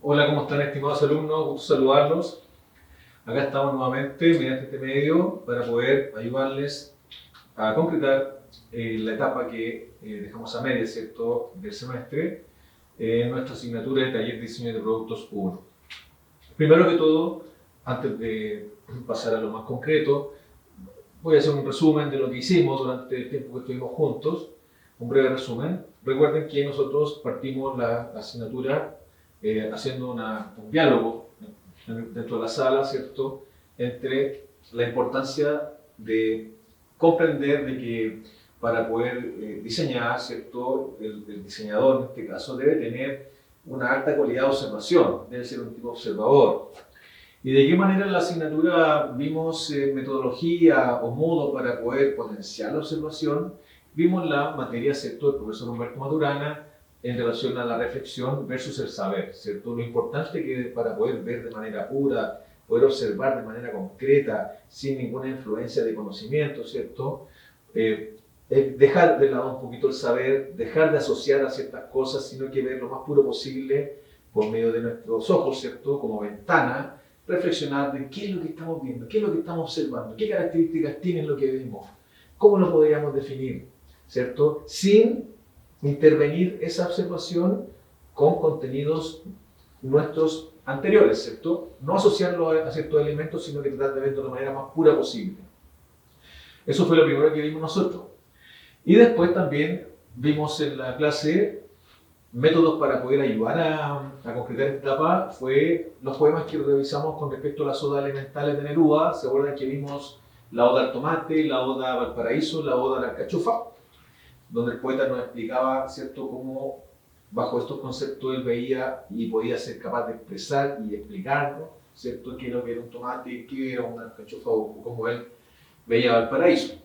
Hola, ¿cómo están estimados alumnos? Gusto saludarlos. Acá estamos nuevamente mediante este medio para poder ayudarles a concretar la etapa que dejamos a media, ¿cierto?, del semestre en nuestra asignatura de taller de diseño de productos 1. Primero que todo, antes de pasar a lo más concreto, voy a hacer un resumen de lo que hicimos durante el tiempo que estuvimos juntos, un breve resumen. Recuerden que nosotros partimos la asignatura haciendo un diálogo dentro de la sala, ¿cierto?, entre la importancia de comprender de que para poder diseñar, ¿cierto?, el diseñador en este caso debe tener una alta calidad de observación, debe ser un tipo observador. ¿Y de qué manera en la asignatura vimos metodología o modo para poder potenciar la observación? Vimos la materia, ¿cierto?, del profesor Humberto Maturana en relación a la reflexión versus el saber, ¿cierto? Lo importante que para poder ver de manera pura, poder observar de manera concreta, sin ninguna influencia de conocimiento, ¿cierto? Dejar de lado un poquito el saber, dejar de asociar a ciertas cosas, sino que ver lo más puro posible por medio de nuestros ojos, ¿cierto?, como ventana, reflexionar de qué es lo que estamos viendo, qué es lo que estamos observando, qué características tiene lo que vemos, cómo lo podríamos definir, ¿cierto?, sin intervenir esa observación con contenidos nuestros anteriores, ¿cierto? No asociarlo a ciertos elementos, sino que tratar de verlo de la manera más pura posible. Eso fue lo primero que vimos nosotros. Y después también vimos en la clase métodos para poder ayudar a concretar esta etapa. Fue los poemas que revisamos con respecto a las odas elementales de Neruda. ¿Se acuerdan que vimos la oda al tomate, la oda a Valparaíso, la oda a la alcachofa? Donde el poeta nos explicaba, ¿cierto?, cómo bajo estos conceptos él veía y podía ser capaz de expresar y explicarlo, ¿cierto?, qué era lo que era un tomate, qué era una alcachofa o cómo él veía Valparaíso.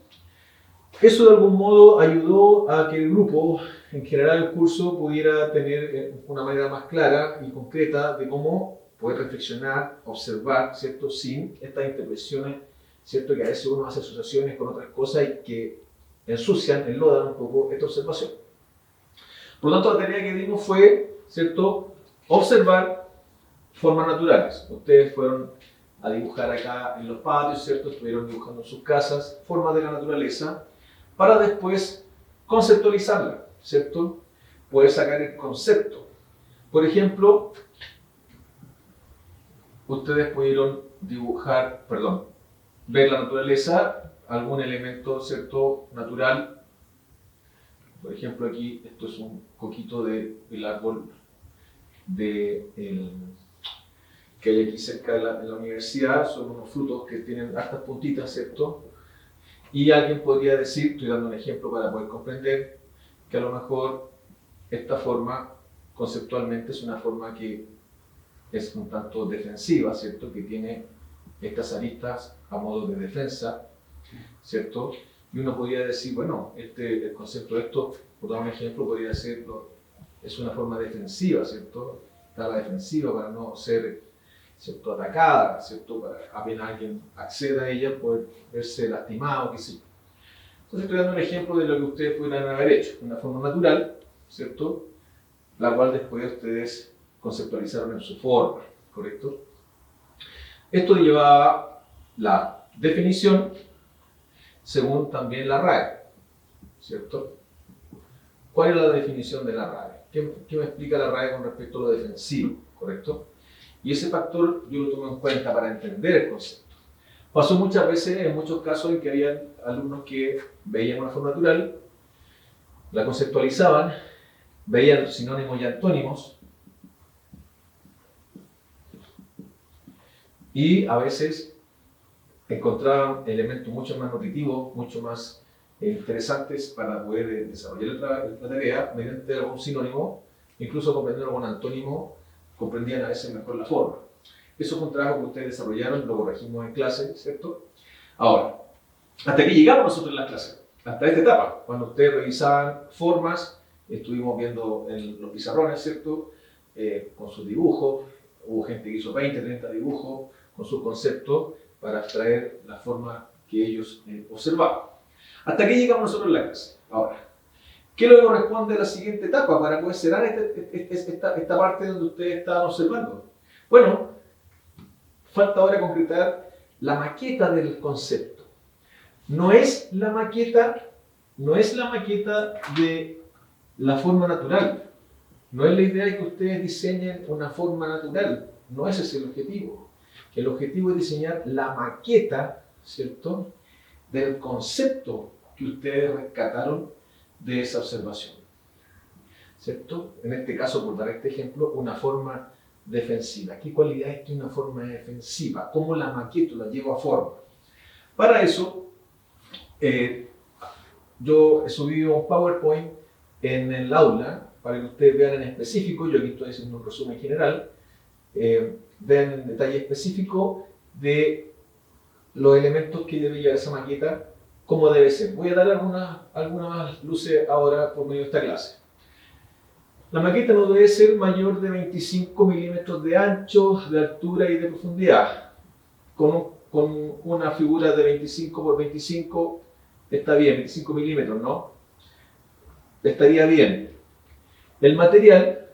Eso de algún modo ayudó a que el grupo, en general el curso, pudiera tener una manera más clara y concreta de cómo poder reflexionar, observar, ¿cierto?, sin estas intervenciones, ¿cierto?, que a veces uno hace asociaciones con otras cosas y que ensucian, enlodan un poco esta observación. Por lo tanto, la tarea que dimos fue, ¿cierto?, observar formas naturales. Ustedes fueron a dibujar acá en los patios, ¿cierto?, estuvieron dibujando en sus casas formas de la naturaleza para después conceptualizarla, ¿cierto?, poder sacar el concepto. Por ejemplo, ustedes pudieron ver la naturaleza, algún elemento, ¿cierto?, natural. Por ejemplo, aquí esto es un coquito del árbol que hay aquí cerca de la universidad. Son unos frutos que tienen hartas puntitas, ¿cierto? Y alguien podría decir, estoy dando un ejemplo para poder comprender, que a lo mejor esta forma conceptualmente es una forma que es un tanto defensiva, ¿cierto?, que tiene estas aristas a modo de defensa, ¿cierto? Y uno podría decir, bueno, el concepto de esto, por dar un ejemplo, podría ser, es una forma defensiva, ¿cierto? Está a la defensiva para no ser, ¿cierto?, atacada, ¿cierto?, para apenas alguien acceda a ella, poder verse lastimado, qué sé yo. Entonces estoy dando un ejemplo de lo que ustedes pudieran haber hecho, una forma natural, ¿cierto?, la cual después ustedes conceptualizaron en su forma, ¿correcto? Esto lleva la definición según también la RAE, ¿cierto? ¿Cuál es la definición de la RAE? ¿Qué me explica la RAE con respecto a lo defensivo, correcto? Y ese factor yo lo tomo en cuenta para entender el concepto. Pasó muchas veces, en muchos casos, en que había alumnos que veían una forma natural, la conceptualizaban, veían sinónimos y antónimos, y a veces encontraban elementos mucho más nutritivos, mucho más interesantes para poder desarrollar la tarea mediante algún sinónimo, incluso comprendiendo algún antónimo, comprendían a veces mejor la forma. Eso fue un trabajo que ustedes desarrollaron, lo corregimos en clase, ¿cierto? Ahora, hasta aquí llegamos nosotros en la clase, hasta esta etapa, cuando ustedes revisaban formas, estuvimos viendo en los pizarrones, ¿cierto?, con sus dibujos, hubo gente que hizo 20, 30 dibujos con sus conceptos para extraer la forma que ellos observaban. Hasta aquí llegamos nosotros en la clase. Ahora, ¿Qué le corresponde a la siguiente etapa para poder cerrar esta parte donde ustedes estaban observando? Bueno, falta ahora concretar la maqueta del concepto. No es la maqueta de la forma natural. No es la idea de que ustedes diseñen una forma natural. No ese es el objetivo. El objetivo es diseñar la maqueta, ¿cierto?, del concepto que ustedes rescataron de esa observación, ¿cierto? En este caso, por dar este ejemplo, una forma defensiva. ¿Qué cualidades tiene una forma defensiva? ¿Cómo la maqueto, la llevo a forma? Para eso, yo he subido un PowerPoint en el aula para que ustedes vean en específico. Yo aquí estoy haciendo un resumen general. Vean en detalle específico de los elementos que debe llevar esa maqueta, cómo debe ser. Voy a dar algunas luces ahora por medio de esta clase. La maqueta no debe ser mayor de 25 milímetros de ancho, de altura y de profundidad. Con una figura de 25 por 25 está bien, 25 milímetros, ¿no? Estaría bien. El material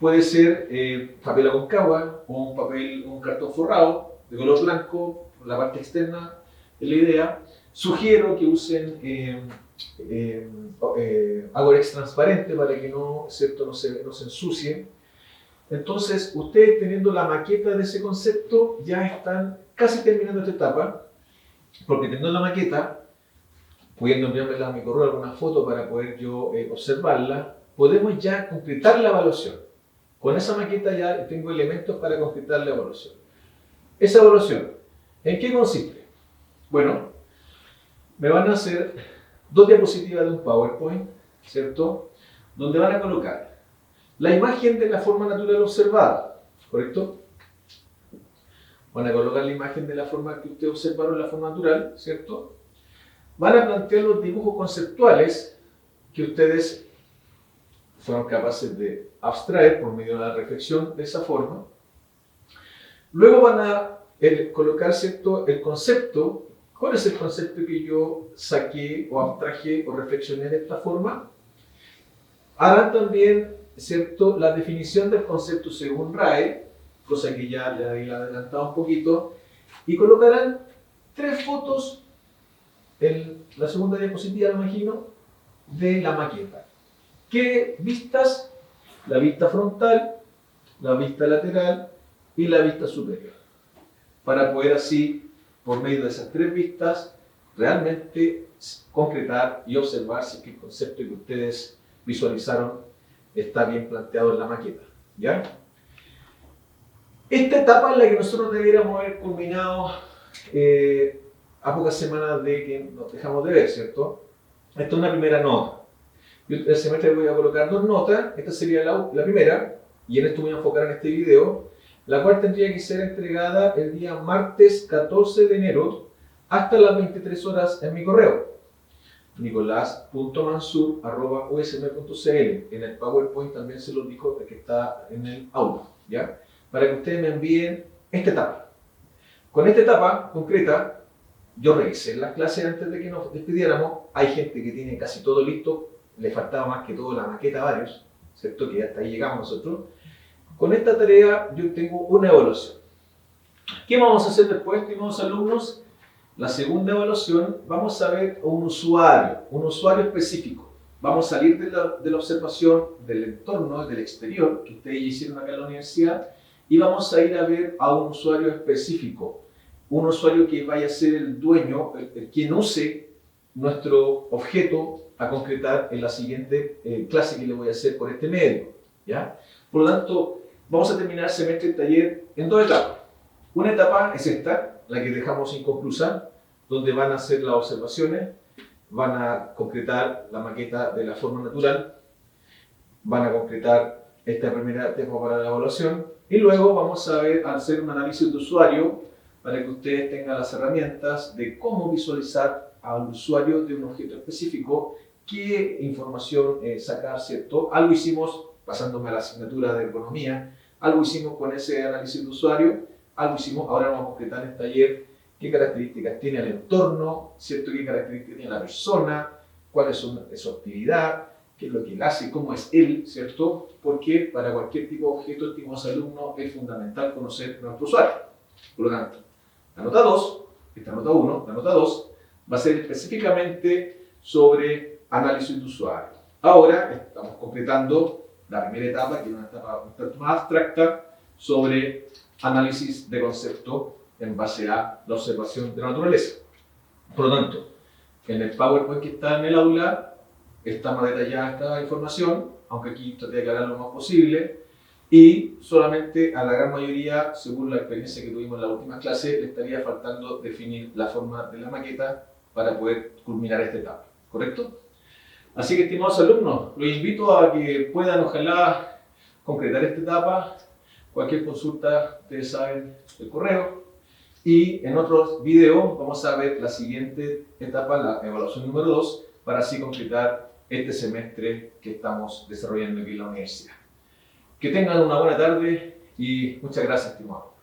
puede ser papel Aconcagua o un cartón forrado de color blanco, la parte externa es la idea. Sugiero que usen Agorex transparente para que no se ensucie. Entonces, ustedes teniendo la maqueta de ese concepto ya están casi terminando esta etapa, porque teniendo la maqueta, pudiendo enviármela a mi correo alguna foto para poder yo observarla, podemos ya concretar la evaluación. Con esa maqueta ya tengo elementos para concretar la evaluación. Esa evaluación, ¿en qué consiste? Bueno, me van a hacer 2 diapositivas de un PowerPoint, ¿cierto? Donde van a colocar la imagen de la forma natural observada, ¿correcto? Van a colocar la imagen de la forma que ustedes observaron, la forma natural, ¿cierto? Van a plantear los dibujos conceptuales que ustedes fueron capaces de abstraer por medio de la reflexión de esa forma. Luego van a colocar, ¿cierto?, el concepto. ¿Cuál es el concepto que yo saqué o abstraje o reflexioné de esta forma? Harán también, ¿cierto?, la definición del concepto según RAE, cosa que ya le había adelantado un poquito, y colocarán 3 fotos en la segunda diapositiva, me imagino, de la maqueta. ¿Qué vistas? La vista frontal, la vista lateral y la vista superior. Para poder así, por medio de esas 3 vistas, realmente concretar y observar si el concepto que ustedes visualizaron está bien planteado en la maqueta, ¿ya? Esta etapa es la que nosotros deberíamos haber culminado a pocas semanas de que nos dejamos de ver, ¿cierto? Esta es una primera nota. Yo el semestre voy a colocar 2 notas. Esta sería la primera, y en esto me voy a enfocar en este video, la cual tendría que ser entregada el día martes 14 de enero hasta las 23 horas en mi correo, nicolas.mansur@usm.cl. En el PowerPoint también se los dijo que está en el aula, ¿ya? Para que ustedes me envíen esta etapa. Con esta etapa concreta, yo revisé las clases antes de que nos despidiéramos. Hay gente que tiene casi todo listo, le faltaba más que todo la maqueta a varios, ¿cierto? Que hasta ahí llegamos nosotros. Con esta tarea yo tengo una evaluación. ¿Qué vamos a hacer después, estimados alumnos? La segunda evaluación, vamos a ver a un usuario específico. Vamos a salir de la observación del entorno, del exterior, que ustedes ya hicieron acá en la universidad, y vamos a ir a ver a un usuario específico. Un usuario que vaya a ser el dueño, quien use nuestro objeto a concretar en la siguiente clase que le voy a hacer por este medio, ¿ya? Por lo tanto, vamos a terminar el semestre de taller en 2 etapas. Una etapa es esta, la que dejamos inconclusa, donde van a hacer las observaciones, van a concretar la maqueta de la forma natural, van a concretar esta primera etapa para la evaluación, y luego vamos a hacer un análisis de usuario para que ustedes tengan las herramientas de cómo visualizar al usuario de un objeto específico, qué información sacar, ¿cierto? Algo hicimos pasándome a la asignatura de ergonomía, algo hicimos con ese análisis de usuario, algo hicimos, ahora vamos a concretar en el taller qué características tiene el entorno, ¿cierto? Qué características tiene la persona, cuál es su actividad, qué es lo que él hace, cómo es él, ¿cierto? Porque para cualquier tipo de objeto, estimados alumnos, es fundamental conocer a nuestro usuario. Por lo tanto, la nota 2, esta nota 1, la nota 2, va a ser específicamente sobre análisis de usuario. Ahora estamos completando la primera etapa, que es una etapa un tanto más abstracta, sobre análisis de concepto en base a la observación de la naturaleza. Por lo tanto, en el PowerPoint que está en el aula está más detallada esta información, aunque aquí traté de aclarar lo más posible, y solamente a la gran mayoría, según la experiencia que tuvimos en la última clase, le estaría faltando definir la forma de la maqueta para poder culminar esta etapa, ¿correcto? Así que, estimados alumnos, los invito a que puedan, ojalá, concretar esta etapa. Cualquier consulta, ustedes saben el correo. Y en otros videos vamos a ver la siguiente etapa, la evaluación número 2, para así completar este semestre que estamos desarrollando aquí en la universidad. Que tengan una buena tarde y muchas gracias, estimados.